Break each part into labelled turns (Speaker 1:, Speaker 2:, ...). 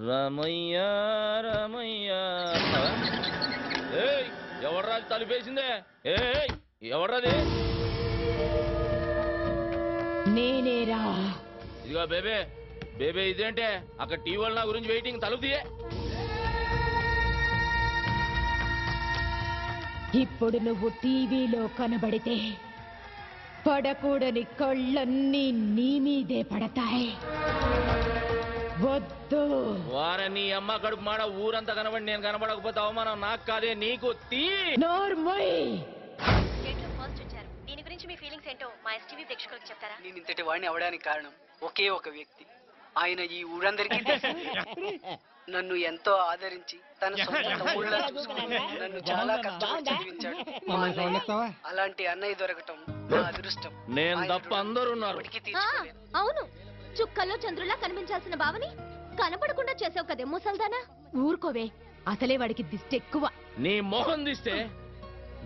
Speaker 1: రమయ్య రమయ్య ఎవడ్రాది తలుపేసిందే? ఎవడ్రాది?
Speaker 2: నేనేరా.
Speaker 1: ఇదిగో బేబే బేబే, ఇదేంటే అక్కడ టీవీ నా గురించి వెయిటింగ్, తలుపు తీయే.
Speaker 2: ఇప్పుడు నువ్వు టీవీలో కనబడితే పడకూడని కళ్ళన్నీ నీ మీదే పడతాయి. వద్దు.
Speaker 1: వారే నీ అమ్మ కడుపు మాడ ఊరంతా కనబడి నేను కనబడకపోతే అవమానం నాకు కాదే నీకు.
Speaker 2: నోర్మోయ్.
Speaker 3: దీని గురించి మీ ఫీలింగ్స్ ఏంటో మా ఎస్టీవీ ప్రేక్షకులకు చెప్తారా?
Speaker 4: నేను ఇంతటి వాడిని అవడానికి కారణం ఒకే ఒక వ్యక్తి. ఆయన ఈ ఊరందరికీ నన్ను ఎంతో ఆదరించి తన సొంత తమ్ముళ్ళ చూసుకుని నన్ను చాలా కష్టపడి చదివించాడు. అలాంటి అన్నయ్య దొరకటం నా అదృష్టం.
Speaker 1: నేను తప్ప అందరూ ఉన్నారు.
Speaker 3: అవును, చుక్కల్లో చంద్రులా కనిపించాల్సిన బావని కనపడకుండా చేసావు కదే ముసల్దానా.
Speaker 2: ఊరుకోవే, అసలే వాడికి దిష్టి ఎక్కువ.
Speaker 1: నీ మొహం దిస్తే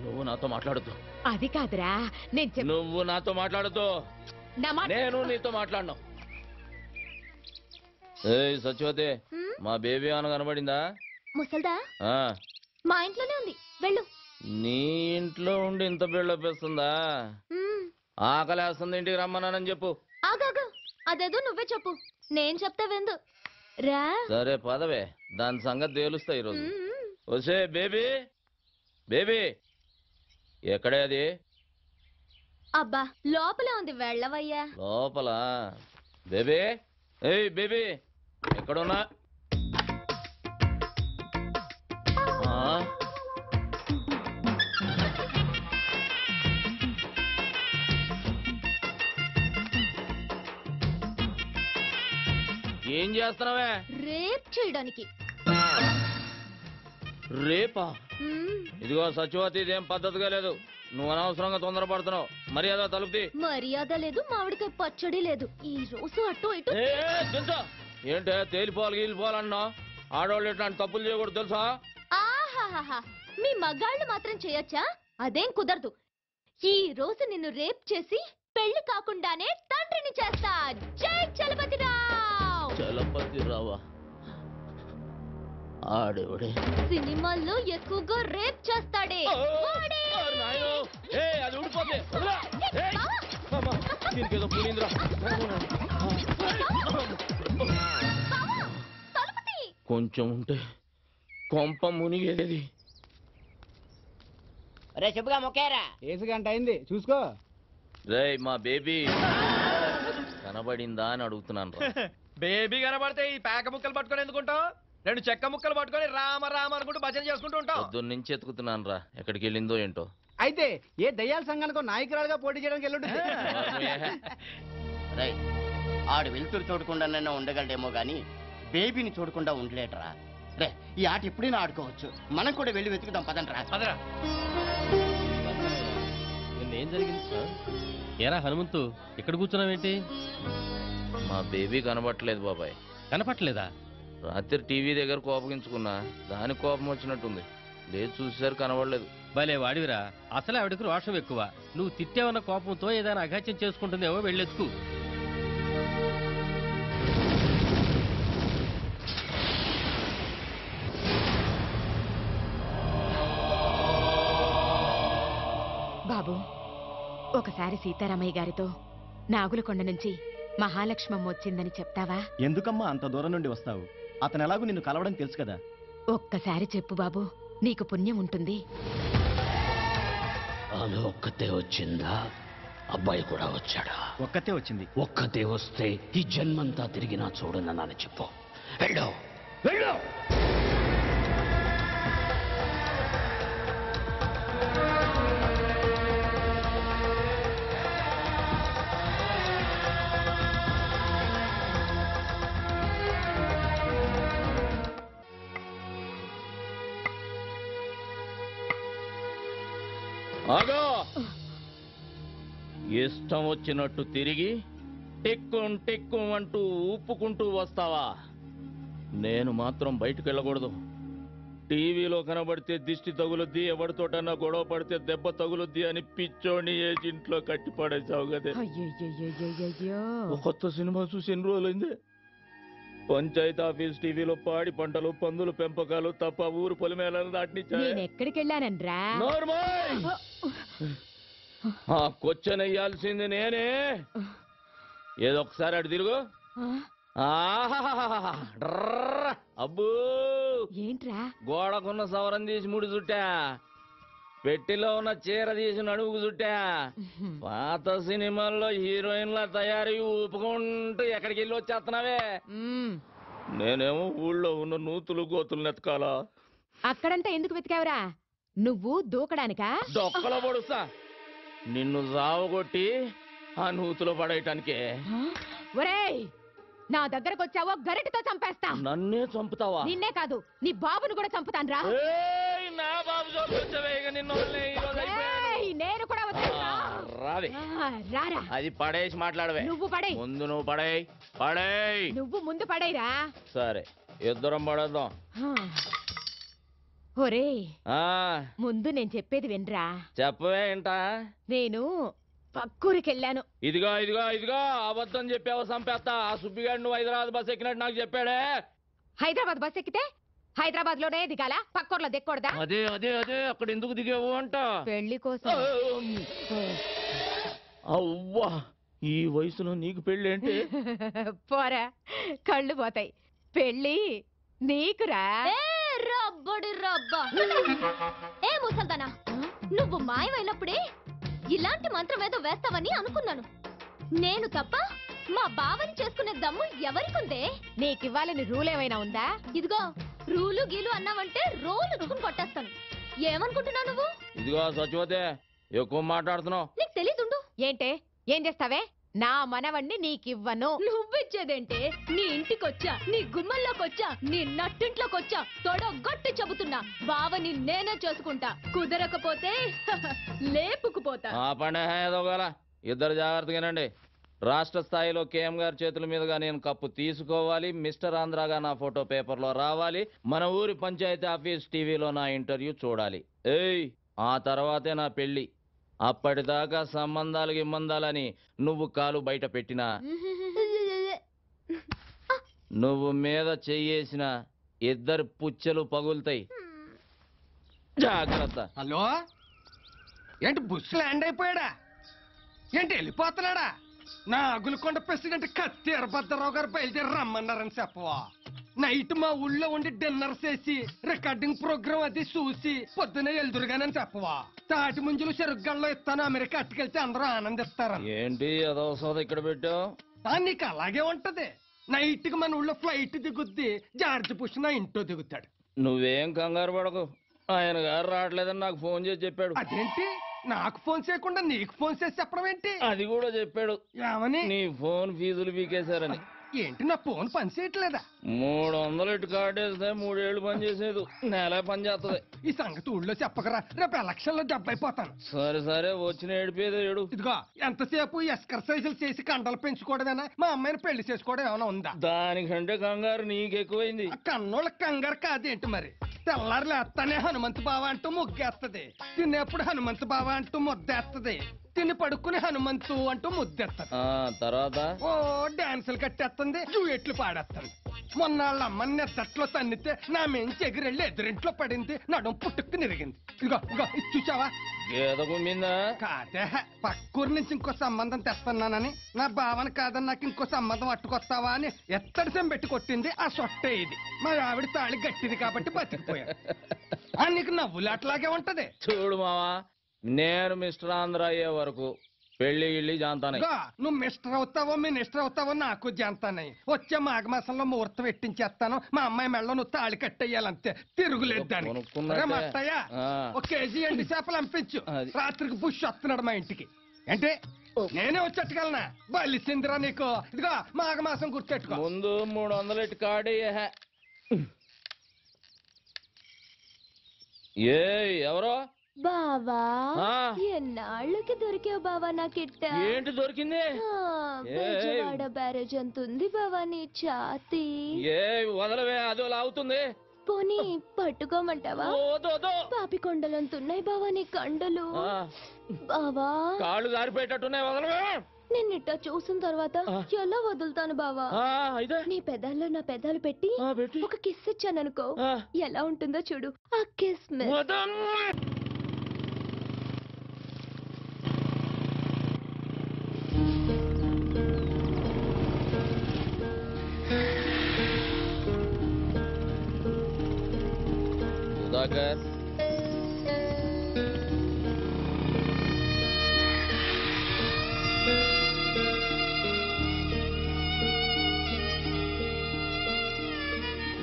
Speaker 1: నువ్వు నాతో మాట్లాడద్దు.
Speaker 2: అది కాదురా,
Speaker 1: నువ్వు నాతో మాట్లాడద్దు. నేను నీతో మాట్లాడను. సత్యవతి, మా బేబీ అని కనబడిందా?
Speaker 3: ముసల్దా మా ఇంట్లోనే ఉంది, వెళ్ళు.
Speaker 1: నీ ఇంట్లో ఉండి ఇంత బిల్డపిస్తుందా? ఆకలేస్తుంది, ఇంటికి రమ్మన్నానని చెప్పు.
Speaker 3: ఆగాగా, అదేదో నువ్వే చెప్పు, నేను చెప్తా వెందు రా.
Speaker 1: సరే పదవే, దాని సంగతి తేలుస్తా ఈరోజు. వసే బేబీ బేబీ, ఎక్కడే అది?
Speaker 3: అబ్బా లోపలే ఉంది, వెళ్ళవయ్యా.
Speaker 1: లోపల? బేబీ, ఏయ్ బేబీ, ఎక్కడున్నా? ఏం చేస్తున్నావే?
Speaker 3: రేప్ చేయడానికి.
Speaker 1: రేపా? ఇదిగో సత్యవతి, ఇదేం పద్ధతిగా లేదు. నువ్వు అనవసరంగా తొందరపడుతున్నావు. మర్యాద తలుపుతి.
Speaker 3: మర్యాద లేదు, మామిడికాయ పచ్చడి లేదు. ఈ రోజు అటు ఇటు.
Speaker 1: తెలుసా ఏంటే తేలిపోవాలి గీలిపోవాలన్నా? ఆడవాళ్ళు ఇట్లాంటి తప్పులు చేయకూడదు తెలుసా?
Speaker 3: ఆహాహా, మీ మగాళ్ళు మాత్రం చేయొచ్చా? అదేం కుదరదు. ఈ రోజు నిన్ను రేప్ చేసి పెళ్లి కాకుండానే తండ్రిని చేస్తా. జై చలపతిరావు.
Speaker 1: చలపతిరావా? ఆడేవాడే
Speaker 3: సినిమాల్లో ఎక్కువగా రేప్ చేస్తాడే.
Speaker 1: అది ఊడిపోతే కొంచెం ఉంటే కొంప మునిగేది.
Speaker 5: రే చెప్పుగా మొక్కారా, ఏసు గంట అయింది చూసుకో.
Speaker 1: రే మా బేబీ కనబడిందా అని అడుగుతున్నాను.
Speaker 6: బేబీ కనబడితే ఈ పేక ముక్కలు పట్టుకొని ఎందుకుంటావు? రెండు చెక్క ముక్కలు పట్టుకొని రామ రామ అనుకుంటూ భజన చేసుకుంటూ ఉంటావు.
Speaker 1: పొద్దున్న నుంచి ఎత్తుకుతున్నాను రా, ఎక్కడికి వెళ్ళిందో ఏంటో.
Speaker 5: అయితే ఏ దయ్యాల సంఘానికో నాయకురాలుగా పోటీ చేయడానికి వెళ్ళుంటుంది.
Speaker 7: ఆడు వెలుతురు చూడకుండానైనా ఉండగలడేమో గాని బేబీని చూడకుండా ఉండలేటరా. రే ఈ ఆట ఎప్పుడైనా ఆడుకోవచ్చు, మనం కూడా వెళ్ళి వెతుకుదాం పదండ్రా.
Speaker 6: పదరా.
Speaker 8: ఏం జరిగింది సార్? ఏరా హనుమంతు, ఇక్కడ కూర్చున్నావేంటి?
Speaker 1: మా బేబీ కనబట్టలేదు బాబాయ్.
Speaker 8: కనపట్లేదా?
Speaker 1: రాత్రి టీవీ దగ్గర కోపగించుకున్నా, దానికి కోపం వచ్చినట్టుంది. లేదు చూసేసరి కనబడలేదు.
Speaker 8: భలే వాడివిరా, అసలే ఆవిడకు రోషం ఎక్కువ. నువ్వు తిట్టేవన్న కోపంతో ఏదైనా అఘాత్యం చేసుకుంటుందేమో, వెళ్ళెత్తుకు.
Speaker 2: బాబు, ఒకసారి సీతారామయ్య గారితో నాగులకొండ నుంచి మహాలక్ష్మమ్మ వచ్చిందని చెప్తావా?
Speaker 9: ఎందుకమ్మా అంత దూరం నుండి వస్తావు? అతను ఎలాగూ నిన్ను కలవడం తెలుసు కదా.
Speaker 2: ఒక్కసారి చెప్పు బాబు, నీకు పుణ్యం ఉంటుంది.
Speaker 10: ఆమె ఒక్కతే వచ్చిందా? అబ్బాయి కూడా వచ్చాడా?
Speaker 9: ఒక్కతే వచ్చింది.
Speaker 10: ఒక్కతే వస్తే ఈ జన్మంతా తిరిగినా చూడనని చెప్పు. వెళ్ళు వెళ్ళు.
Speaker 1: ఆగో! ఇష్టం వచ్చినట్టు తిరిగి టిక్కుం టిక్కుం అంటూ ఊపుకుంటూ వస్తావా? నేను మాత్రం బయటకు వెళ్ళకూడదు. టీవీలో కనబడితే దిష్టి తగులుద్ది, ఎవరితోటన్నా గొడవ పడితే దెబ్బ తగులుద్ది అని పిచ్చోని ఏజింట్లో కట్టి పడేసావు కదే. కొత్త సినిమా చూసి ఎన్ని రోజులైంది? పంచాయతీ ఆఫీస్ టీవీలో పాడి పంటలు పందులు పెంపకాలు తప్ప ఊరు పొలిమేళలు దాటినిచ్చా
Speaker 2: నేనెక్కడికెళ్ళానన్రా
Speaker 1: ఆ క్వశ్చన్ వేయాల్సింది నేనే ఏదో ఒకసారి అటు తిరుగు ఆహాహాహా. డ్రర్ర. అబ్బో
Speaker 2: ఏంట్రా
Speaker 1: గోడకున్న సవరం తీసి ముడి చుట్టా పెట్టిలో ఉన్న చీర తీసి నడుముకు చుట్టా పాత సినిమాల్లో హీరోయిన్ల తయారీ ఊపుకుంటూ ఎక్కడికి వెళ్ళి వచ్చేస్తున్నావే నేనేమో ఊళ్ళో ఉన్న నూతులు గోతులు నెతకాలా
Speaker 2: అక్కడంతా ఎందుకు వెతికావురా నువ్వు దూకడానికా
Speaker 1: డొక్కలో పొడుస్తా నిన్ను జావగొట్టి ఆ నూతులో పడేయటానికే
Speaker 2: ఒరేయ్ నా దగ్గరకు వచ్చావో గరిటతో చంపేస్తా
Speaker 1: నన్నే చంపుతావా
Speaker 2: నిన్నే కాదు నీ బాబును కూడా చంపుతాన్రా
Speaker 1: ఏయ్, నా బాబు చంపొచ్చవే, ఇక నిన్ను వదిలే, ఈ రోజు అయిపోయాడు.
Speaker 2: ఏయ్, నేను కూడా వదిలేస్తా.
Speaker 1: రావే
Speaker 2: రారా
Speaker 1: అది పడేసి మాట్లాడవే
Speaker 2: నువ్వు పడేయ్
Speaker 1: ముందు నువ్వు పడేయ్ పడేయ్
Speaker 2: నువ్వు ముందు పడేయరా
Speaker 1: సరే ఇద్దరం పడేద్దాం
Speaker 2: ఒరేయ్
Speaker 1: ఆ
Speaker 2: ముందు నేను చెప్పేది వినరా
Speaker 1: చెప్పవే ఏంటా
Speaker 2: నేను పక్కూరికెళ్ళాను
Speaker 1: ఇదిగో ఇదిగో ఇదిగో అబద్ధం చెప్పావు సంపేస్తా ఆ సుబ్బిగాడు నువ్వు హైదరాబాద్ బస్ ఎక్కినట్టు నాకు చెప్పాడే
Speaker 2: హైదరాబాద్ బస్ ఎక్కితే హైదరాబాద్ లోనే దిగాల పక్కూర్లో దిక్కకూడదా
Speaker 1: అదే అదే అదే అక్కడ ఎందుకు దిగావు అంట
Speaker 2: పెళ్లి కోసం
Speaker 1: అవ్వా ఈ వయసులో నీకు పెళ్ళి ఏంటి
Speaker 2: పోరా కళ్ళు పోతాయి పెళ్లి నీకురా
Speaker 3: రబ్బడి రబ్బా ఏ ముసల్దానా నువ్వు మాయమైనప్పుడే ఇలాంటి మంత్రం ఏదో వేస్తావని అనుకున్నాను నేను తప్ప మా బావని చేసుకునే దమ్ము ఎవరికుందే
Speaker 2: నీకివ్వాలని రూల్ ఏమైనా ఉందా
Speaker 3: ఇదిగో రూలు గీలు అన్నావంటే రోలు రుచుకుని కొట్టేస్తాను ఏమనుకుంటున్నావు నువ్వు
Speaker 1: ఇదిగో సచివతే ఎక్కువ మాట్లాడుతున్నావు
Speaker 3: నీకు తెలీదుండు
Speaker 2: ఏంటే ఏం చేస్తావే నా మనవణ్ణి నీకివ్వను
Speaker 3: నువ్విచ్చేదేంటే నీ ఇంటికొచ్చా నీ గుమ్మల్లోకొచ్చా నీ నట్టింట్లోకొచ్చా తొడగొట్టి చెబుతున్నా బావని నేనే చేసుకుంటా కుదరకపోతే లేపుకుపోతా
Speaker 1: ఆ పండే ఏదో గల ఇద్దరు జాగ్రత్తగానండి రాష్ట్ర స్థాయిలో కేఎం గారి చేతుల మీదుగా నేను కప్పు తీసుకోవాలి మిస్టర్ ఆంధ్రాగా నా ఫోటో పేపర్లో రావాలి మన ఊరి పంచాయతీ ఆఫీస్ టీవీలో నా ఇంటర్వ్యూ చూడాలి ఏయ్ ఆ తర్వాతే నా పెళ్లి అప్పటిదాకా సంబంధాలు గిమ్మందాలని నువ్వు కాలు బయట పెట్టినా నువ్వు మీద చెయ్యేసిన ఇద్దరు పుచ్చలు పగులుతాయి జాగ్రత్త
Speaker 6: హలో ఏంటి బుస్ ల్యాండ్ అయిపోయాడా ఏంటి వెళ్ళిపోతున్నాడా నా అగులకొండ ప్రెసిడెంట్ కత్తి ఎర్రభద్రరావు గారు బయలుదేరి రమ్మన్నారని చెప్పవా నైట్ మా ఊళ్ళో ఉండి డిన్నర్ చేసి రికార్డింగ్ ప్రోగ్రామ్ అది చూసి పొద్దునే ఎల్దురుగానని చెప్పవా తాటి ముంజులు చెరుగ్గల్లో ఇస్తాను అమెరికా అట్టుకెళ్తే అందరూ ఆనందిస్తారు
Speaker 1: ఏంటి అదో సోద ఇక్కడ పెట్టావు
Speaker 6: నీకు అలాగే ఉంటది నైట్ కి మన ఊళ్ళో ఫ్లైట్ దిగుద్ది జార్జ్ బుష్ నా ఇంట్లో దిగుతాడు
Speaker 1: నువ్వేం కంగారు పడకు ఆయన గారు రావట్లేదని నాకు ఫోన్ చేసి చెప్పాడు
Speaker 6: అదేంటి నాకు ఫోన్ చేయకుండా నీకు ఫోన్ చేసి చెప్పడం ఏంటి
Speaker 1: అది కూడా చెప్పాడు
Speaker 6: ఏమని
Speaker 1: నీ ఫోన్ ఫీజులు పీకేశారని
Speaker 6: ఏంటి నా ఫోన్ పని చేయట్లేదా
Speaker 1: 300 ఇటు కార్డేస్తే 3 ఏళ్ళు పని చేసేది నెల పని చేస్తుంది
Speaker 6: ఈ సంగతి ఊళ్ళో చెప్పకరా రేపు ఎలక్షన్ లో దెబ్బైపోతాను
Speaker 1: సరే సరే వచ్చిన ఏడిపోయేది ఏడు
Speaker 6: ఇదిగో ఎంతసేపు ఎక్సర్సైజులు చేసి కండలు పెంచుకోవడమేనా మా అమ్మాయిని పెళ్లి చేసుకోవడం ఏమైనా ఉందా
Speaker 1: దానికంటే కంగారు నీకెక్కువైంది
Speaker 6: కన్నోళ్ళ కంగారు కాదేంటి మరి తెల్లారు లేస్తానే హనుమంతు బావ అంటూ ముగ్గేస్తది తినేప్పుడు హనుమంతు బావ అంటూ ముద్దేస్తది తిని పడుకుని హనుమంతు అంటూ ముద్దెత్తది
Speaker 1: తర్వాత
Speaker 6: ఓ డాన్సులు కట్టేస్తుంది జూయెట్లు పాడేస్తుంది మొన్న వాళ్ళ అమ్మని నెత్తట్లో తన్నితే నా మెంచి ఎగిరెళ్ళి ఎదురింట్లో పడింది నడుం పుట్టుకు నిరిగింది ఇగో ఇగో ఇది చూసావా
Speaker 1: గేద కుమ్మిందా
Speaker 6: కాదే పక్కూరు నుంచి ఇంకో సంబంధం తెస్తున్నానని నా భావన కాదని నాకు ఇంకో సంబంధం అట్టుకొస్తావా అని ఎత్తడి సెం పెట్టి కొట్టింది ఆ సొట్టే ఇది మా ఆవిడ తాళి గట్టిది కాబట్టి బతికిపోయాడు నీకు నవ్వులాట్లాగే ఉంటది
Speaker 1: చూడు మావా నేను మిస్టర్ ఆంధ్ర అయ్యే వరకు పెళ్లి గిళ్ళి జాంతానే
Speaker 6: నువ్వు మిస్టర్ అవుతావో మినిస్టర్ అవుతావో నాకు జాంతానయ్యి వచ్చే మాఘమాసంలో ముహూర్తం పెట్టించేస్తాను మా అమ్మాయి మెళ్ళ నువ్వు తాళి కట్టేయాలంతే తిరుగులేదు దానికి మట్టయ్యా ఒక కేజీ ఎండి చేపలు పంపించు రాత్రికి బుష్ వస్తున్నాడు మా ఇంటికి అంటే నేనే వచ్చేట్టుకెళ్ళనా బలిసిందిరా నీకు ఇదిగో మాఘమాసం గుర్తెట్టుకో
Speaker 1: ముందు 300 ఇటు కార్డు ఏ ఎవరో
Speaker 3: బావా ఎన్నాళ్ళకి దొరికావు బావా నాకిట్ట
Speaker 1: ఏంటి దొరికింది
Speaker 3: బెజవాడ బ్యారేజ్ అంత ఉంది బావా నీ ఛాతి
Speaker 1: ఏ వదలవే అదో లాగుతుంది
Speaker 3: పోనీ పట్టుకోమంటావా పాపి కొండలంతున్నాయి బావా నీ కండలు బావా
Speaker 1: కాళ్ళు జారిపోయేటట్టున్నాయి వదలవే
Speaker 3: నేను ఇట్టా చూసిన తర్వాత ఎలా వదులుతాను బావా?
Speaker 1: అయితే
Speaker 3: నీ పెదాల్లో నా పెదాలు పెట్టి ఒక కిస్ ఇచ్చాను అనుకో, ఎలా ఉంటుందో చూడు ఆ కిస్.
Speaker 1: సుధాకర్,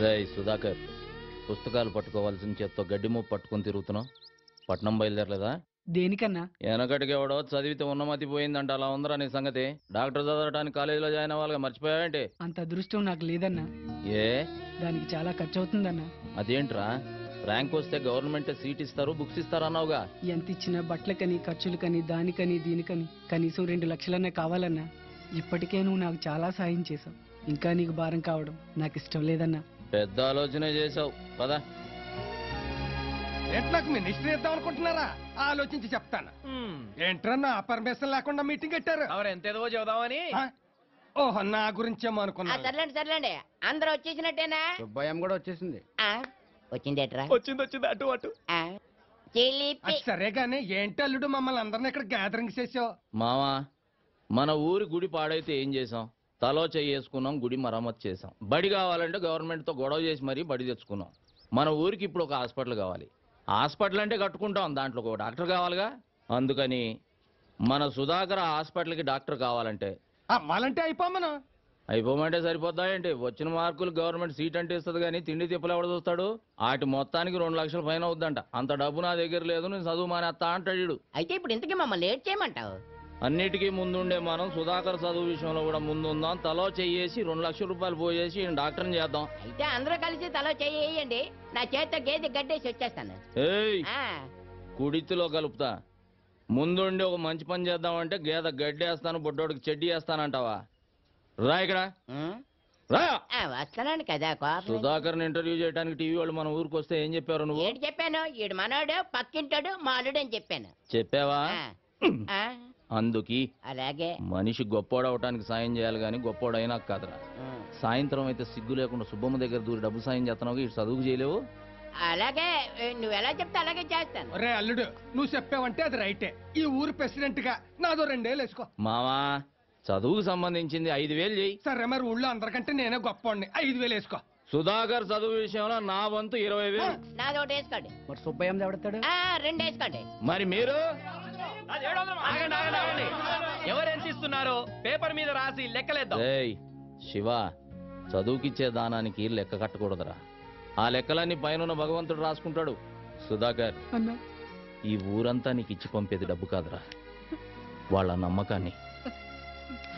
Speaker 1: రేయ్ సుధాకర్, పుస్తకాలు పట్టుకోవాల్సిన చేత్తో గడ్డి మూపు పట్టుకుని తిరుగుతున్నావు. పట్నం బయలుదేరలేదా?
Speaker 5: దేనికన్నా?
Speaker 1: వెనకటికి ఎవడో చదివితే ఉన్నమతి పోయిందంట, అలా ఉందరా నీ సంగతి? డాక్టర్ చదవడానికి కాలేజీలో జాయిన్ అవ్వాలి, మర్చిపోయావేంటి?
Speaker 5: అంత అదృష్టం నాకు లేదన్నా.
Speaker 1: ఏ
Speaker 5: దానికి చాలా ఖర్చు అవుతుందన్నా.
Speaker 1: అదేంట్రా, ర్యాంక్ వస్తే గవర్నమెంట్ సీట్ ఇస్తారు, బుక్స్ ఇస్తారు అన్నావుగా?
Speaker 5: ఎంత ఇచ్చినా బట్టలకని, ఖర్చులకని, దానికని దీనికని కనీసం 2 లక్షలన్నా కావాలన్నా. ఇప్పటికే నువ్వు నాకు చాలా సాయం చేసావు. ఇంకా నీకు భారం కావడం నాకు ఇష్టం లేదన్నా.
Speaker 1: పెద్ద ఆలోచన చేసావు పదా.
Speaker 6: ఏంటి నాకు మినిస్టర్ ఇద్దాం అనుకుంటున్నారా? ఆలోచించి చెప్తాను. ఏంట్రా నా పర్మిషన్ లేకుండా మీటింగ్ పెట్టారు?
Speaker 11: ఎంతేదో చెబుదామని.
Speaker 6: ఓహో, నా గురించేమో అనుకున్నా.
Speaker 7: సర్లేండి అందరూ వచ్చేసినట్టేనా?
Speaker 5: సుబ్బయ్యం కూడా వచ్చేసింది.
Speaker 7: వచ్చిందేట్రా?
Speaker 11: వచ్చింది అటు అటు.
Speaker 6: అది సరే గానీ ఏంటి అల్లుడు మమ్మల్ని అందరిని ఇక్కడ గ్యాదరింగ్ చేసావు?
Speaker 1: మావా, మన ఊరి గుడి పాడైతే ఏం చేసాం? తలో చేసుకున్నాం, గుడి మరమ్మతు చేసాం. బడి కావాలంటే గవర్నమెంట్తో గొడవ చేసి మరీ బడి తెచ్చుకున్నాం. మన ఊరికి ఇప్పుడు ఒక హాస్పిటల్ కావాలి. హాస్పిటల్ అంటే కట్టుకుంటాం, దాంట్లో ఒక డాక్టర్ కావాలిగా. అందుకని మన సుధాకర్ హాస్పిటల్కి డాక్టర్ కావాలంటే
Speaker 6: అమ్మాలంటే అయిపోమను.
Speaker 1: అయిపోమంటే సరిపోద్దా ఏంటి? వచ్చిన మార్కులు గవర్నమెంట్ సీట్ అంటే ఇస్తుంది, కానీ తిండి తిప్పలు ఎవడ చూస్తాడు? వాటి మొత్తానికి 2 లక్షల పైన అవుద్దంట. అంత డబ్బు నా దగ్గర లేదు, నేను చదువు మానేస్తా అంటాడు.
Speaker 7: అయితే ఇప్పుడు ఇంతకీ మమ్మల్ని లేట్ చేయమంటావు?
Speaker 1: అన్నిటికీ ముందుండే మనం సుధాకర్ చదువు విషయంలో కూడా ముందుందాం. తలో చెయ్యేసి 2 లక్షల రూపాయలు పోయేసి డాక్టర్ని చేద్దాం.
Speaker 7: అయితే అందరూ కలిసి తలో చెయ్యండి, నా చేతితో గేదె గడ్డేసి వచ్చేస్తాను.
Speaker 1: ఏయ్, కుడితిలో కలుపుతా. ముందుండి ఒక మంచి పని చేద్దామంటే గేదె గడ్డేస్తాను, బొడ్డోడికి చెడ్డీ వేస్తానంటావా? రా ఇక్కడ రా.
Speaker 7: వస్తున్నాను కదా.
Speaker 1: సుధాకర్ని ఇంటర్వ్యూ చేయడానికి టీవీ వాళ్ళు మన ఊరికి వస్తే ఏం చెప్పారు నువ్వు?
Speaker 7: ఏంటి చెప్పాను? ఈడు మనోడు, పక్కింటాడు, మా అల్లుడు అని చెప్పాను.
Speaker 1: చెప్పావా? అందుకి
Speaker 7: అలాగే
Speaker 1: మనిషి గొప్పోడవటానికి సాయం చేయాలి, కానీ గొప్పోడైనా కాదురా. సాయంత్రం అయితే సిగ్గు లేకుండా సుబ్బమ్మ దగ్గర దూరి డబ్బు సాయం చేస్తున్నావు, ఇటు చదువుకు చేయలేవు.
Speaker 7: అలాగే నువ్వు ఎలా చెప్తే అలాగే చేస్తాను.
Speaker 6: రే అల్లుడు, నువ్వు చెప్పావంటే అది రైటే. ఈ ఊరు ప్రెసిడెంట్ గా నాదో 2 ఏళ్ళు వేసుకో.
Speaker 1: మావా, చదువుకు సంబంధించింది 5,000 చెయ్యి.
Speaker 6: సరే, మరి ఊళ్ళో అందరికంటే నేనే గొప్పవాడిని, 5,000 వేసుకో.
Speaker 1: సుధాకర్ చదువు విషయంలో నా వంతు 20,000.
Speaker 7: నాది ఒకటి వేసుకోండి.
Speaker 5: మరి సుబ్బయ్యం ఎవడతాడు?
Speaker 7: 2 వేసుకోండి.
Speaker 1: మరి మీరు?
Speaker 11: ఎవరు ఎంత ఇస్తున్నారో పేపర్ మీద రాసి లెక్కలేద్దాం.
Speaker 1: శివ, చదువుకిచ్చే దానానికి లెక్క కట్టకూడదురా. ఆ లెక్కలన్నీ పైన భగవంతుడు రాసుకుంటాడు. సుధాకర్, ఈ ఊరంతా నీకు ఇచ్చి పంపేది డబ్బు కాదురా, వాళ్ళ నమ్మకాన్ని.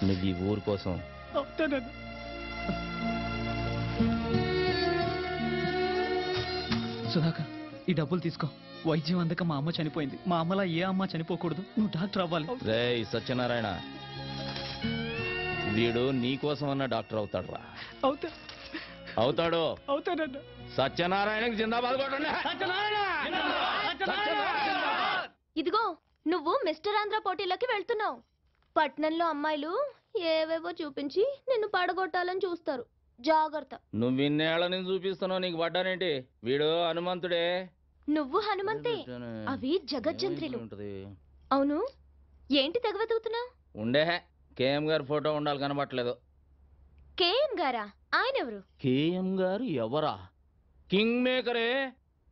Speaker 1: నువ్వు ఈ ఊరు కోసం
Speaker 9: సుధాకర్, ఈ డబ్బులు తీసుకో. వైద్యం అందక మా అమ్మ చనిపోయింది. మా అమ్మలా ఏ అమ్మ చనిపోకూడదు. నువ్వు డాక్టర్ అవ్వాలి.
Speaker 1: రేయ్ సత్యనారాయణ, వీడు నీ కోసం అన్న డాక్టర్ అవుతాడు రా. అవుతాడు. సత్యనారాయణకి జిందాబాద్ కొట్టండి.
Speaker 3: ఇదిగో, నువ్వు మిస్టర్ ఆంధ్ర పోటీలోకి వెళ్తున్నావు. పట్నంలో అమ్మాయిలు ఏవేవో చూపించి నిన్ను పడగొట్టాలని చూస్తారు, జాగ్రత్త.
Speaker 1: నువ్వు ఇన్నేళ్ల నుంచి చూపిస్తున్నావు, నీకు పడ్డానేంటి? వీడు హనుమంతుడే.
Speaker 3: నువ్వు హనుమంతే, అవి జగజ్జంత్రులు. అవును, ఏంటి తెగవెతుకుతున్నావు?
Speaker 1: ఉండే కేఎం గారి ఫోటో ఉండాలి, కనబట్టలేదు.
Speaker 3: కేఎం గారా? ఆయన ఎవరు?
Speaker 1: కేఎం గారు ఎవరా? కింగ్ మేకరే,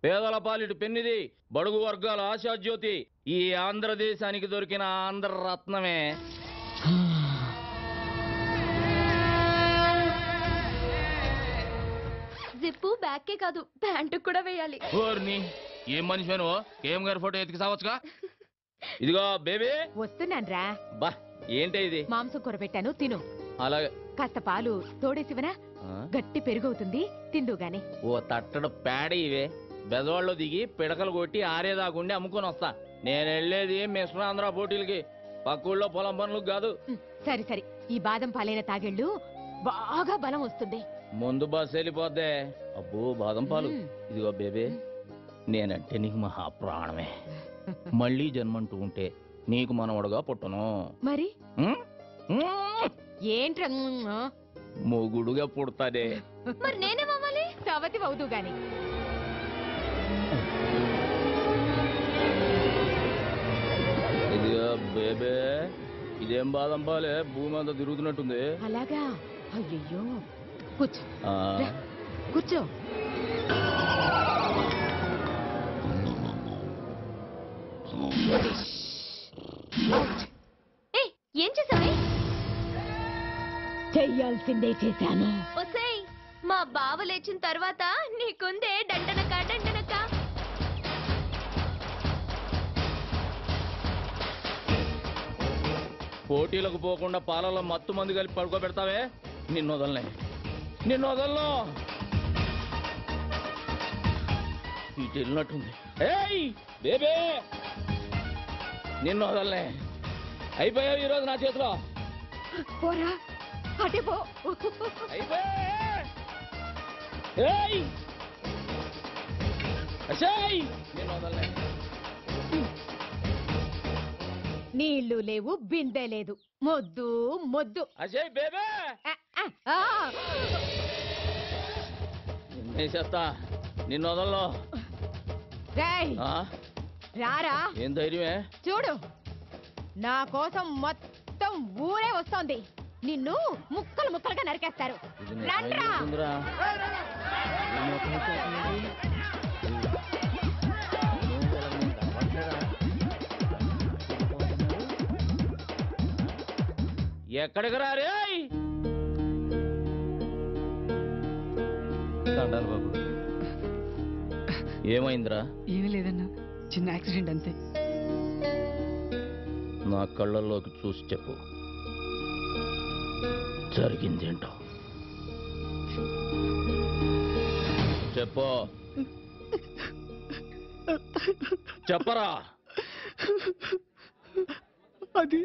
Speaker 1: పేదల పాలిటి పెన్నిది, బడుగు వర్గాల ఆశాజ్యోతి, ఈ ఆంధ్రదేశానికి దొరికిన ఆంధ్ర రత్నమే.
Speaker 3: జిప్పు బ్యాక్కే కాదు, ప్యాంటు కూడా వేయాలి.
Speaker 1: ఏం మనిషి నువ్వు? కేఎం గారి ఫోటో ఎతికి సావచ్చుగా. ఇదిగో బేబీ,
Speaker 2: వస్తున్నాను రా.
Speaker 1: బా, ఏంటి ఇది?
Speaker 2: మాంసం కూర పెట్టాను, తిను.
Speaker 1: అలాగే.
Speaker 2: కాస్త పాలు తోడేసివనా? గట్టి పెరుగవుతుంది, తిందు గాని.
Speaker 1: ఓ తట్టడు పేడ ఇవే. బెదవాళ్ళు దిగి పిడకలు కొట్టి ఆరేదాకుండి అమ్ముకొని వస్తా. నేను వెళ్ళేది మిస్టర్ ఆంధ్ర పోటీలకి, పక్కూళ్ళో పొలం పనులకు కాదు.
Speaker 2: సరే సరే, ఈ బాదం పాలైన తాగెళ్ళు, బాగా బలం వస్తుంది.
Speaker 1: ముందు బస్ వెళ్ళిపోద్దే. అబ్బో బాదం పాలు. ఇదిగో బేబీ, నేనంటే నీకు మహా ప్రాణమే. మళ్ళీ జన్మంటూ ఉంటే నీకు మనవడుగా పుట్టను.
Speaker 2: మరి ఏంట్రా
Speaker 1: మొగుడుగా పుడతానే.
Speaker 3: మరి నేనేమవ్వాలి?
Speaker 2: సవతి అవుదు గాని.
Speaker 1: ఇదిగా బేబే, ఇదేం బాదం పాలే భూమి అంతా తిరుగుతున్నట్టుంది.
Speaker 2: అలాగా? అయ్యయ్యో, కూర్చో
Speaker 1: ఆ,
Speaker 2: రా, కూర్చో.
Speaker 3: ఏయ్, ఏం చేసావే?
Speaker 2: చెయ్యాల్సిందే చేశాను.
Speaker 3: ఒసేయ్, మా బావ లేచిన తర్వాత నీకుందే డండనక డండనక.
Speaker 1: పోటీలకు పోకుండా పాలలో మత్తు మంది కలిపి పడుకోబెడతావే, నిన్ను వదలనే, నిన్ను వదలను. ఇటు వెళ్ళినట్టుంది. ఏయ్ బేబే, నిన్ను వదలనే. అయిపోయావు ఈరోజు నా చేతిలో.
Speaker 2: పోరా, అటే పో.
Speaker 1: అయిపోయా. ఏయ్ అసేయ్, నిన్ను వదలనే.
Speaker 2: నీళ్లు లేవు, బిందె లేదు, మొద్దు మొద్దు.
Speaker 1: అజయ్ బేబే, నిన్నేసేస్తా, నిన్ను వదలను.
Speaker 2: రేయ్,
Speaker 1: ఆ?
Speaker 2: రారా.
Speaker 1: ఏం ధైర్యమే?
Speaker 2: చూడు, నా కోసం మొత్తం ఊరే వస్తోంది. నిన్ను ముక్కలు ముక్కలుగా నరికేస్తారు.
Speaker 1: ఇది నీ
Speaker 2: రండ్రా.
Speaker 1: పైన ఉంటుందిరా. ఏం మొత్తం వచ్చేస్తుంది? ఎక్కడికి రా రే? దండాలు బాబు. ఏమైందిరా?
Speaker 5: ఏమీ లేదన్నా, చిన్న యాక్సిడెంట్ అంతే.
Speaker 1: నా కళ్ళల్లోకి చూసి చెప్పు, జరిగిందేంటో చెప్పు. చెప్పరా.
Speaker 5: అది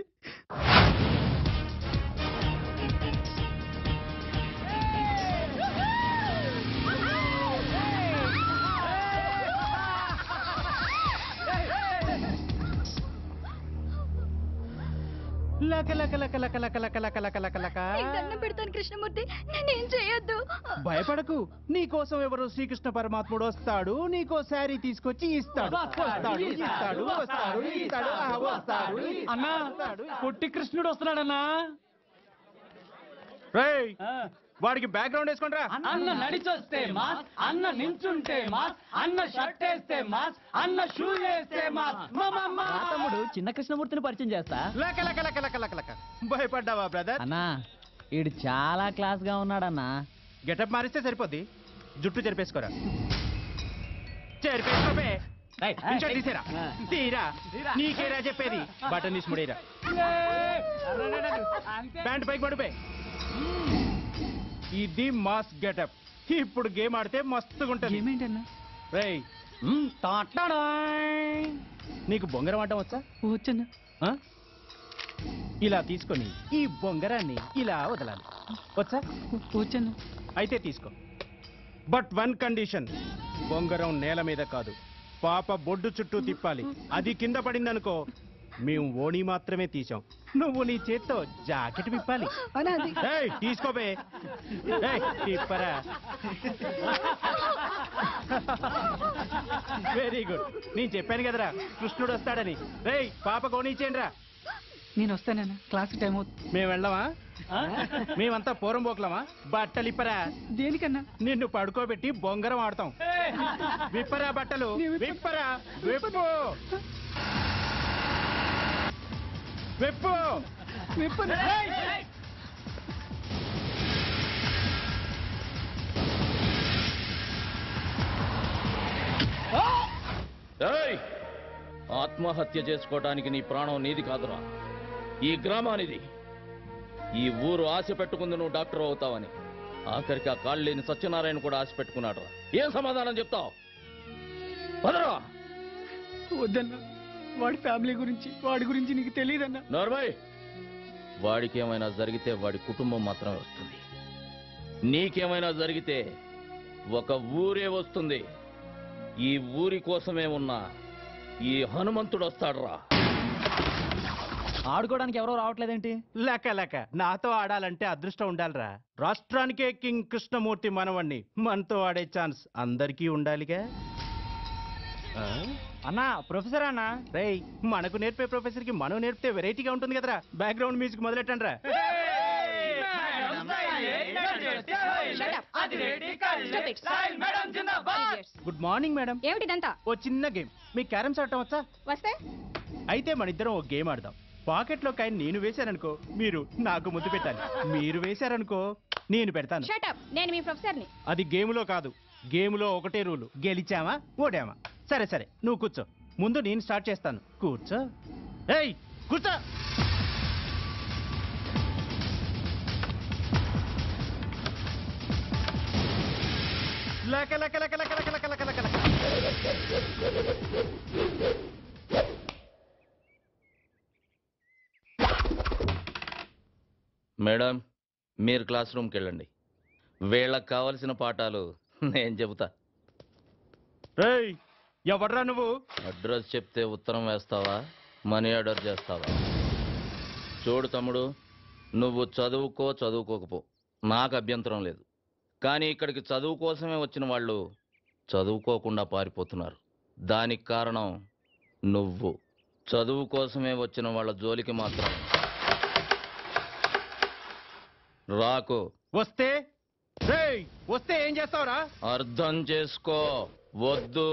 Speaker 12: లక లక లక లక లక లక లక లక లక లక.
Speaker 3: నీకు దండం పెడతాను కృష్ణమూర్తి, నేనేం చేయొద్దు.
Speaker 12: భయపడకు, నీ కోసం ఎవరు శ్రీకృష్ణ పరమాత్ముడు వస్తాడు, నీకో శారీ తీసుకొచ్చి ఇస్తాడు. వస్తాడు ఇస్తాడు వస్తాడు ఇస్తాడు వస్తాడు.
Speaker 9: అన్నా, పొట్టి కృష్ణుడు వస్తున్నాడన్నా.
Speaker 12: రేయ్, వాడికి బ్యాక్గ్రౌండ్ వేసుకోండిరా.
Speaker 9: అన్న నడిచొస్తే మాస్, అన్న నించుంటే మాస్, అన్న షర్ట్ వేస్తే మాస్, అన్న షూ వేస్తే మాస్.
Speaker 13: తమ్ముడు చిన్న కృష్ణమూర్తిని పరిచయం చేస్తా.
Speaker 12: లక లక లక లక లక లక. భయపడ్డావా బ్రదర్?
Speaker 13: అన్నా, ఈడు చాలా క్లాస్ గా ఉన్నాడన్నా.
Speaker 12: గెటప్ మారిస్తే సరిపోద్ది, జుట్టు చెరిపేసుకోరా. చెరిపేసుకోపే. ఇంకోటి తీసేరా, తీరా. నీకేరా చెప్పేది, బటన్ తీసి ముడేరా. ప్యాంట్ పైకి పడిపోయి. ఇది మాస్ గెటప్. ఇప్పుడు గేమ్ ఆడితే మస్తుగా ఉంటుంది.
Speaker 5: ఏమేంటన్నా?
Speaker 12: రేయ్, నీకు బొంగరం ఆడటం వచ్చా?
Speaker 5: వచ్చన్నా.
Speaker 12: ఆ? ఇలా తీసుకొని ఈ బొంగరాన్ని ఇలా వదలాలి. వచ్చా?
Speaker 5: వచ్చన్నా.
Speaker 12: అయితే తీసుకో. బట్ వన్ కండిషన్, బొంగరం నేల మీద కాదు, పాప బొడ్డు చుట్టూ తిప్పాలి. అది కింద పడిందనుకో, మేము ఓణి మాత్రమే తీసాం. నువ్వు నీ చేత్తో జాకెట్ విప్పాలి. ఏయ్, తీసుకోబే. ఏయ్, తిప్పరా. Very good. నేను చెప్పాను కదరా కృష్ణుడు వస్తాడని. రేయ్, పాప కోణించేయండి రా.
Speaker 5: నేను వస్తానన్నా, క్లాస్ టైం అవుతుంది.
Speaker 12: మేము వెళ్ళామా? మేమంతా పూరం పోకలమా? బట్టలు ఇప్పరా.
Speaker 5: దేనికన్నా?
Speaker 12: నిన్ను పడుకోబెట్టి బొంగరం ఆడతాం. విప్పరా బట్టలు, విప్పరా. విప్పు విప్పు విప్పు.
Speaker 1: ఏయ్! ఆత్మహత్య చేసుకోవడానికి నీ ప్రాణం నీది కాదురా, ఈ గ్రామానిది. ఈ ఊరు ఆశ పెట్టుకుంది నువ్వు డాక్టర్ అవుతావని. ఆఖరికి ఆ కాళ్ళు లేని సత్యనారాయణ కూడా ఆశ పెట్టుకున్నాడు. ఏం సమాధానం చెప్తావు? వదరా.
Speaker 5: వద్దన్నా, వాడి ఫ్యామిలీ గురించి, వాడి గురించి నీకు తెలియదన్నా.
Speaker 1: నోర్మయ్, వాడికి ఏమైనా జరిగితే వాడి కుటుంబం మాత్రమే వస్తుంది. నీకేమైనా జరిగితే ఒక ఊరే వస్తుంది. ఈ ఊరి కోసమే ఉన్న ఈ హనుమంతుడు వస్తాడురా.
Speaker 13: ఆడుకోవడానికి ఎవరో రావట్లేదేంటి?
Speaker 12: లేక నాతో ఆడాలంటే అదృష్టం ఉండాలిరా. రాష్ట్రానికే కింగ్ కృష్ణమూర్తి మనవణ్ణి, మనతో ఆడే ఛాన్స్ అందరికీ ఉండాలిగా.
Speaker 13: అన్నా ప్రొఫెసర్ అన్నా.
Speaker 12: రేయ్, మనకు నేర్పే ప్రొఫెసర్ కి మనం నేర్పితే వెరైటీగా ఉంటుంది కదరా. బ్యాక్గ్రౌండ్ మ్యూజిక్ మొదలెట్టండి రా. Good morning madam.
Speaker 2: ఏమిటిదంతా?
Speaker 12: ఓ చిన్న గేమ్. మీ క్యారమ్స్ ఆడటం వచ్చా?
Speaker 2: వస్తే
Speaker 12: అయితే మన ఇద్దరం ఓ గేమ్ ఆడదాం. పాకెట్ లో కాయని నేను వేశాననుకో, మీరు నాకు ముద్దు పెట్టాలి. మీరు వేశారనుకో, నేను పెడతాను.
Speaker 2: షటప్, నేను మీ ప్రొఫెసర్ని.
Speaker 12: అది గేములో కాదు, గేములో ఒకటే రూలు, గెలిచామా ఓడామా. సరే సరే, నువ్వు కూర్చో. ముందు నేను స్టార్ట్ చేస్తాను. కూర్చో. ఏయ్ కూర్చో. లక లక లక లక లక లక లక లక లక.
Speaker 1: మేడం, మీరు క్లాస్ రూమ్కి వెళ్ళండి. వీళ్ళకి కావలసిన పాఠాలు నేను చెబుతా.
Speaker 12: రేయ్, ఎవడ్రా నువ్వు?
Speaker 1: అడ్రస్ చెప్తే ఉత్తరం వేస్తావా, మనీ ఆర్డర్ చేస్తావా? చూడు తమ్ముడు, నువ్వు చదువుకోకపో, నాకు అభ్యంతరం లేదు. కానీ ఇక్కడికి చదువు కోసమే వచ్చిన వాళ్ళు చదువుకోకుండా పారిపోతున్నారు. దానికి కారణం నువ్వు. చదువు కోసమే వచ్చిన వాళ్ళ జోలికి మాత్రం రాకు.
Speaker 12: వస్తే ఏం చేస్తావురా?
Speaker 1: అర్థం చేసుకో. వద్దు.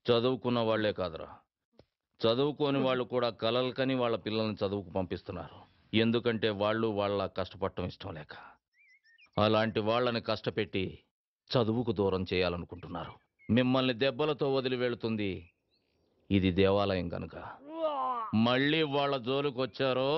Speaker 1: చదువుకున్న వాళ్లే కాదురా, చదువుకోని వాళ్ళు కూడా కలలు కని వాళ్ళ పిల్లల్ని చదువుకు పంపిస్తున్నారు. ఎందుకంటే వాళ్ళు వాళ్ళ కష్టపడటం ఇష్టం లేక. అలాంటి వాళ్ళని కష్టపెట్టి చదువుకు దూరం చేయాలనుకుంటున్నారు. మిమ్మల్ని దెబ్బలతో వదిలి వెళుతుంది ఇది దేవాలయం కనుక. మళ్ళీ వాళ్ళ జోలికి వచ్చారో